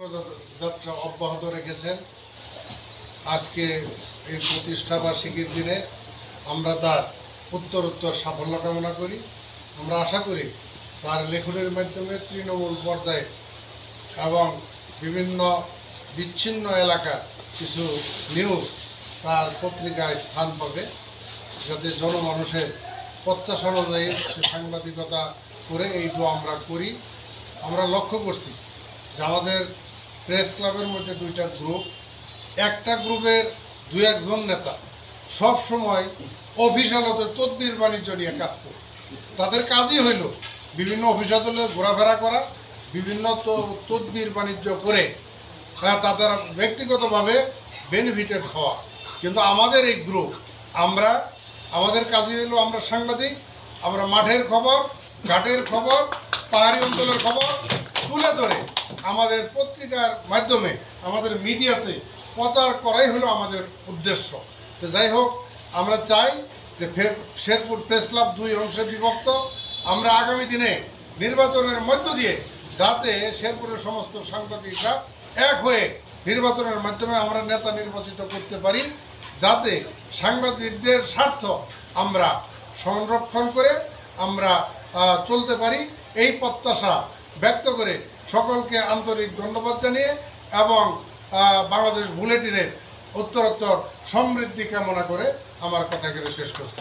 যাত্রা অব্যাহত রেখেছেন। আজকে এই প্রতিষ্ঠাবার্ষিকীর দিনে আমরা তার উত্তরোত্তর সাফল্য কামনা করি। আমরা আশা করি তার লেখনের মাধ্যমে তৃণমূল পর্যায়ে এবং বিভিন্ন বিচ্ছিন্ন এলাকার কিছু নিউজ তার পত্রিকায় স্থান পাবে, যাতে জনমানুষের প্রত্যাশা অনুযায়ী সে সাংবাদিকতা করে এই দোয়া আমরা করি। আমরা লক্ষ্য করছি যে আমাদের প্রেস ক্লাবের মধ্যে দুইটা গ্রুপ, একটা গ্রুপের দু একজন নেতা সব সময় অফিস আদালতে তদবির বাণিজ্য নিয়ে কাজ করে। তাদের কাজই হইল বিভিন্ন অফিস আদালতে ঘোরাফেরা করা, বিভিন্ন তদবির বাণিজ্য করে তাদের ব্যক্তিগতভাবে বেনিফিটেড হওয়া। কিন্তু আমাদের এই গ্রুপ, আমাদের কাজই হইল আমরা সাংবাদিক, আমরা মাঠের খবর, ঘাটের খবর, পাহাড়ি অঞ্চলের খবর তুলে ধরে আমাদের পত্রিকার মাধ্যমে আমাদের মিডিয়াতে প্রচার করাই হলো আমাদের উদ্দেশ্য। তো যাই হোক, আমরা চাই যে শেরপুর প্রেস ক্লাব দুই অংশে বিভক্ত। আমরা আগামী দিনে নির্বাচনের মধ্য দিয়ে যাতে শেরপুরের সমস্ত সাংবাদিকরা এক হয়ে নির্বাচনের মাধ্যমে আমরা নেতা নির্বাচিত করতে পারি, যাতে সাংবাদিকদের স্বার্থ আমরা সংরক্ষণ করে আমরা চলতে পারি, এই প্রত্যাশা ব্যক্ত করে সকলকে আন্তরিক ধন্যবাদ জানিয়ে এবং বাংলাদেশ বুলেটিনের উত্তরোত্তর সমৃদ্ধি কামনা করে আমার কথাকে শেষ করছি।